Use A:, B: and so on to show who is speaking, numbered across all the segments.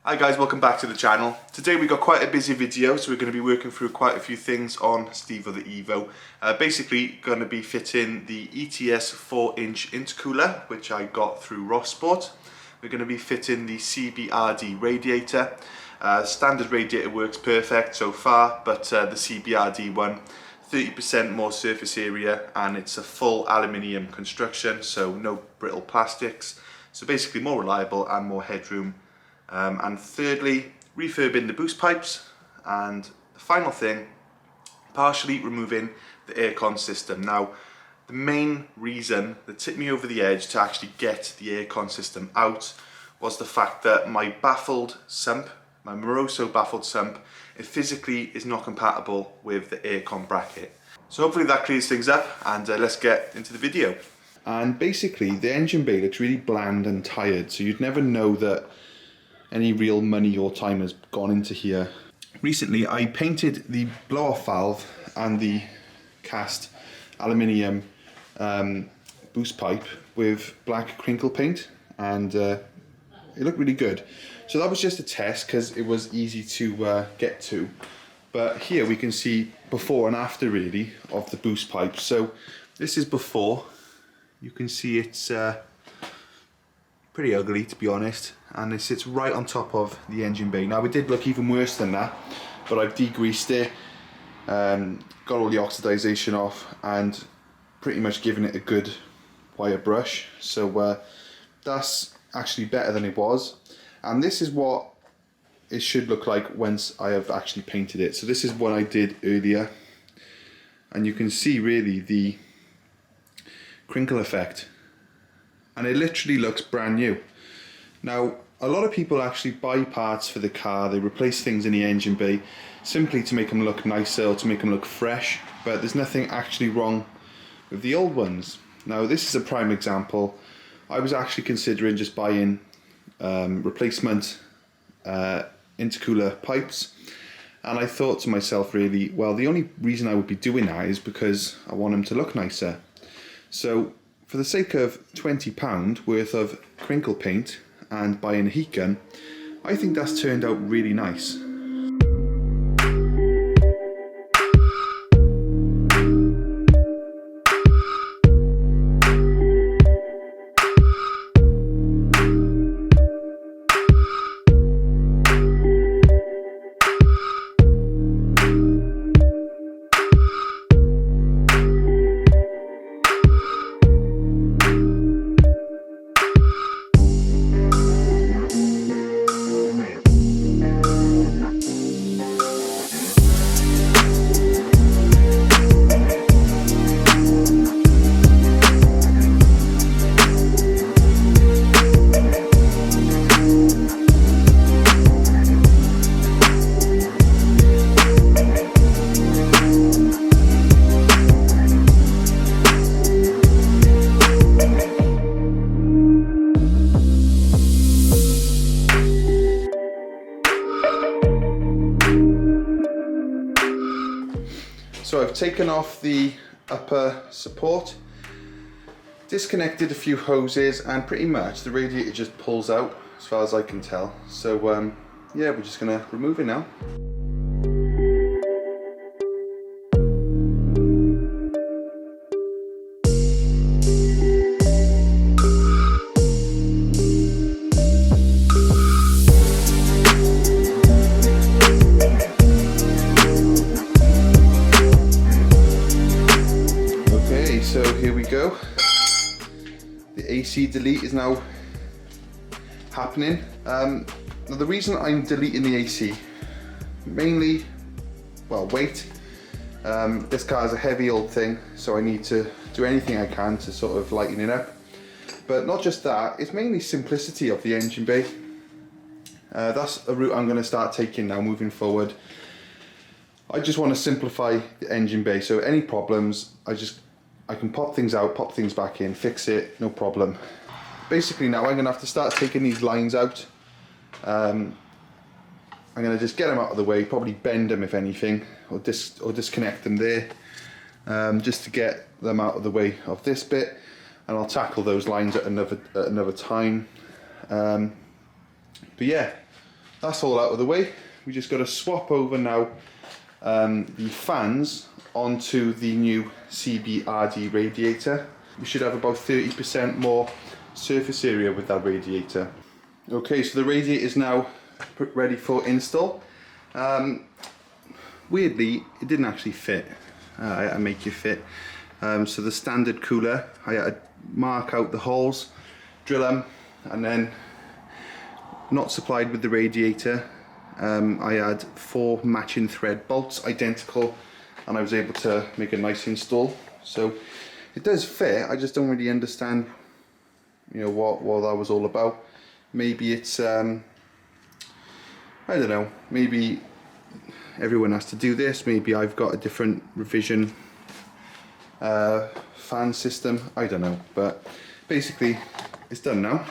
A: Hi guys, welcome back to the channel. Today we got quite a busy video, so we're going to be working through quite a few things on STEVO the EVO. Basically going to be fitting the ETS 4-inch intercooler, which I got through Rossport. We're going to be fitting the CBRD Radiator. Standard radiator works perfect so far, but the CBRD one, 30% more surface area, and it's a full aluminium construction, so no brittle plastics. So basically more reliable and more headroom. And thirdly, refurbing the boost pipes, and the final thing, partially removing the aircon system. Now, the main reason that tipped me over the edge to actually get the aircon system out was the fact that my baffled sump, my Moroso baffled sump, it physically is not compatible with the aircon bracket. So hopefully that clears things up, and let's get into the video. And basically the engine bay looks really bland and tired, so you'd never know that any real money or time has gone into here. Recently I painted the blow-off valve and the cast aluminium boost pipe with black crinkle paint, and it looked really good. So that was just a test because it was easy to get to. But here we can see before and after really of the boost pipe. So this is before. You can see it's pretty ugly, to be honest, and it sits right on top of the engine bay. Now it did look even worse than that, but I've degreased it, got all the oxidization off, and pretty much given it a good wire brush. So that's actually better than it was, and this is what it should look like once I have actually painted it. So this is what I did earlier, and you can see really the crinkle effect, and it literally looks brand new. Now, a lot of people actually buy parts for the car, they replace things in the engine bay simply to make them look nicer or to make them look fresh, but there's nothing actually wrong with the old ones. Now this is a prime example. I was actually considering just buying replacement intercooler pipes, and I thought to myself really, well, the only reason I would be doing that is because I want them to look nicer. So for the sake of £20 worth of crinkle paint and buying a heat gun, I think that's turned out really nice. So I've taken off the upper support, disconnected a few hoses, and pretty much the radiator just pulls out as far as I can tell. So yeah, we're just gonna remove it now. So here we go. The AC delete is now happening. Now the reason I'm deleting the AC, mainly, well, weight. This car is a heavy old thing, so I need to do anything I can to sort of lighten it up. But not just that, it's mainly simplicity of the engine bay. That's a route I'm going to start taking now moving forward. I just want to simplify the engine bay, so any problems, I can pop things out, pop things back in, fix it, no problem. Basically now I'm going to have to start taking these lines out. I'm going to just get them out of the way, probably bend them if anything, or disconnect them there, just to get them out of the way of this bit, and I'll tackle those lines at another time. But yeah, that's all out of the way. We just got to swap over now the fans onto the new CBRD radiator. We should have about 30% more surface area with that radiator. Okay, so the radiator is now ready for install. Weirdly, it didn't actually fit. I make it fit. So the standard cooler, I had to mark out the holes, drill them, and then not supplied with the radiator. I had 4 matching thread bolts, identical, and I was able to make a nice install. So it does fit. I just don't really understand, you know, what that was all about. Maybe it's I don't know, maybe everyone has to do this. Maybe I've got a different revision fan system, I don't know, but basically it's done now.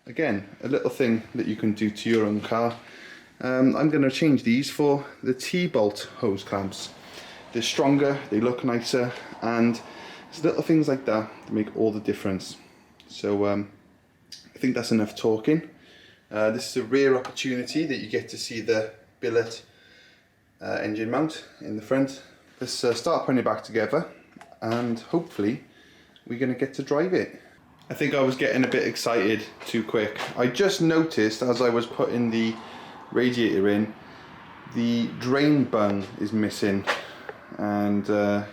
A: Again, a little thing that you can do to your own car. I'm going to change these for the T-bolt hose clamps. They're stronger, they look nicer, and it's little things like that that make all the difference. So I think that's enough talking. This is a rare opportunity that you get to see the billet engine mount in the front. Let's start putting it back together, and hopefully we're going to get to drive it. I think I was getting a bit excited too quick. I just noticed as I was putting the radiator in, the drain bung is missing, and the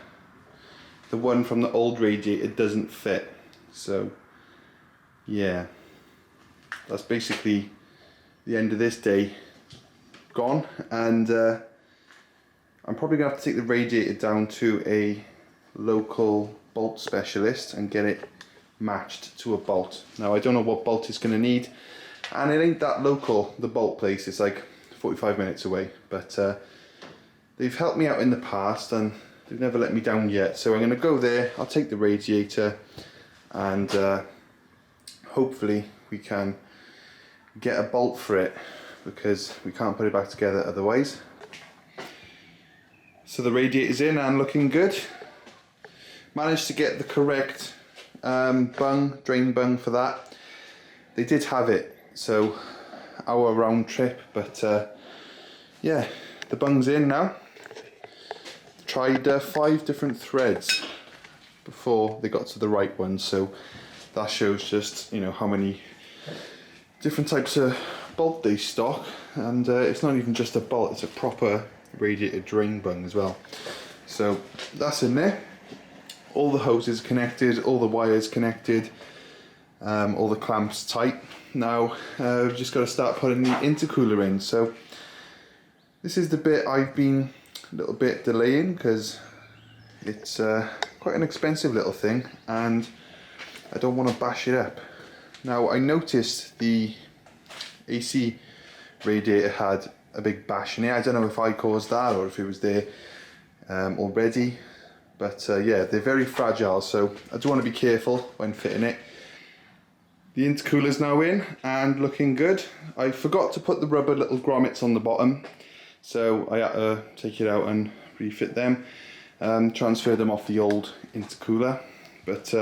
A: one from the old radiator doesn't fit. So yeah, that's basically the end of this day gone, and I'm probably gonna have to take the radiator down to a local bolt specialist and get it matched to a bolt. Now I don't know what bolt it's gonna need, and it ain't that local, the bolt place. It's like 45 minutes away, but they've helped me out in the past and they've never let me down yet. So I'm gonna go there, I'll take the radiator, and hopefully we can get a bolt for it, because we can't put it back together otherwise. So the radiator's in and looking good. Managed to get the correct drain bung for that. They did have it, so hour round trip, but yeah, the bung's in now. Tried 5 different threads before they got to the right one, so that shows just, you know, how many different types of bolt they stock. And it's not even just a bolt, it's a proper radiator drain bung as well. So that's in there. All the hoses connected, all the wires connected, all the clamps tight. Now we've just got to start putting the intercooler in. So this is the bit I've been a little bit delaying, because it's quite an expensive little thing and I don't want to bash it up. Now I noticed the AC radiator had a big bash in it. I don't know if I caused that or if it was there already, but yeah, they're very fragile, so I do want to be careful when fitting it. The intercooler's now in and looking good. I forgot to put the rubber little grommets on the bottom, so I had to take it out and refit them, transfer them off the old intercooler. But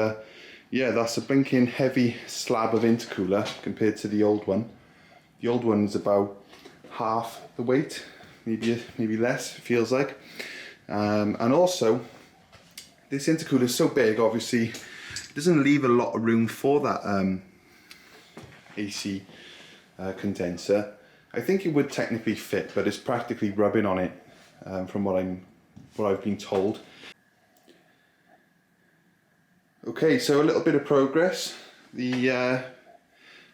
A: yeah, that's a blinking heavy slab of intercooler compared to the old one. The old one's about half the weight, maybe less, it feels like. And also, this intercooler is so big, obviously, it doesn't leave a lot of room for that AC condenser. I think it would technically fit, but it's practically rubbing on it, from what I've been told. Okay, so a little bit of progress. The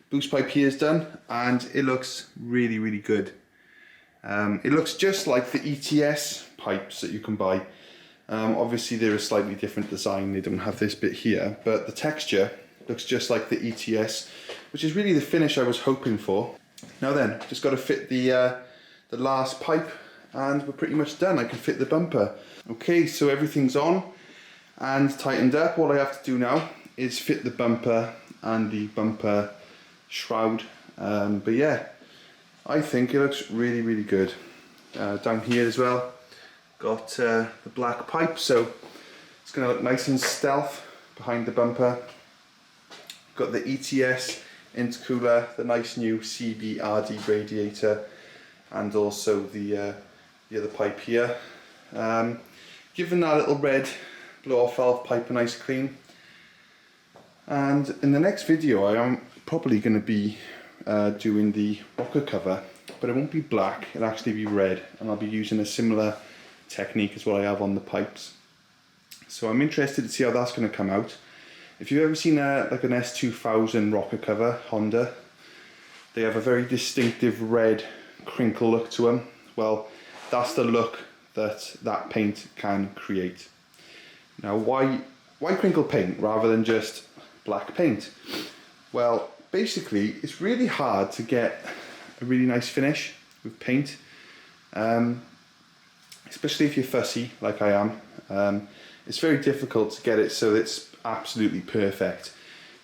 A: boost pipe here is done and it looks really, really good. It looks just like the ETS pipes that you can buy. Obviously they're a slightly different design, they don't have this bit here, but the texture looks just like the ETS, which is really the finish I was hoping for. Now then, just got to fit the last pipe and we're pretty much done. I can fit the bumper. Okay, so everything's on and tightened up. All I have to do now is fit the bumper and the bumper shroud. But yeah, I think it looks really, really good. Down here as well, got the black pipe, so it's going to look nice and stealth behind the bumper. Got the ETS intercooler, the nice new CBRD radiator, and also the other pipe here. Giving that little red blow-off valve pipe a nice clean. And in the next video I am probably going to be doing the rocker cover, but it won't be black, it'll actually be red, and I'll be using a similar technique as what I have on the pipes. So I'm interested to see how that's going to come out. If you've ever seen like an S2000 rocker cover, Honda, they have a very distinctive red crinkle look to them. Well, that's the look that paint can create. Now, why crinkle paint rather than just black paint? Well, basically, it's really hard to get a really nice finish with paint, especially if you're fussy like I am. It's very difficult to get it so it's absolutely perfect.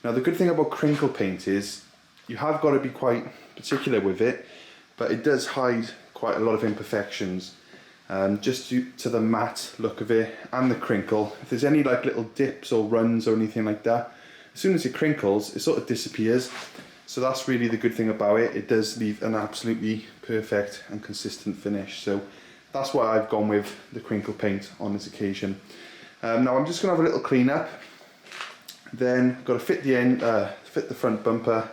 A: Now, the good thing about crinkle paint is you have got to be quite particular with it, but it does hide quite a lot of imperfections, just due to the matte look of it and the crinkle. If there's any like little dips or runs or anything like that, as soon as it crinkles, it sort of disappears. So that's really the good thing about it. It does leave an absolutely perfect and consistent finish. So that's why I've gone with the crinkle paint on this occasion. Now I'm just going to have a little clean up. Then got to fit the front bumper,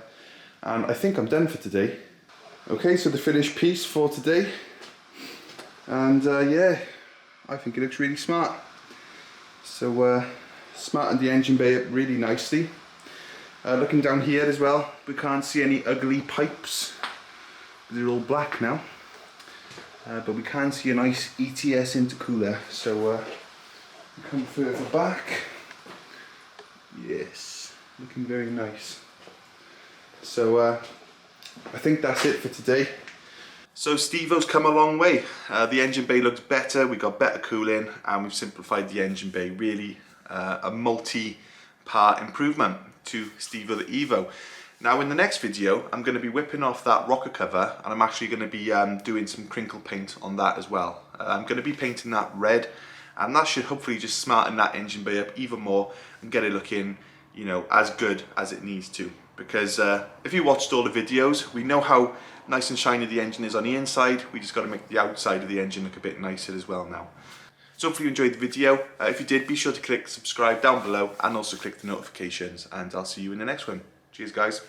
A: and I think I'm done for today. Okay, so the finished piece for today, and yeah, I think it looks really smart. So smartened the engine bay up really nicely. Looking down here as well, we can't see any ugly pipes. They're all black now, but we can see a nice ETS intercooler. So come further back. Yes, looking very nice. So I think that's it for today. So STEVO's come a long way. The engine bay looks better, we got better cooling, and we've simplified the engine bay. Really a multi-part improvement to STEVO the EVO. Now in the next video I'm going to be whipping off that rocker cover, and I'm actually going to be doing some crinkle paint on that as well. I'm going to be painting that red, and that should hopefully just smarten that engine bay up even more and get it looking, you know, as good as it needs to. Because if you watched all the videos, we know how nice and shiny the engine is on the inside. We just got to make the outside of the engine look a bit nicer as well now. So hopefully you enjoyed the video. If you did, be sure to click subscribe down below and also click the notifications, and I'll see you in the next one. Cheers guys.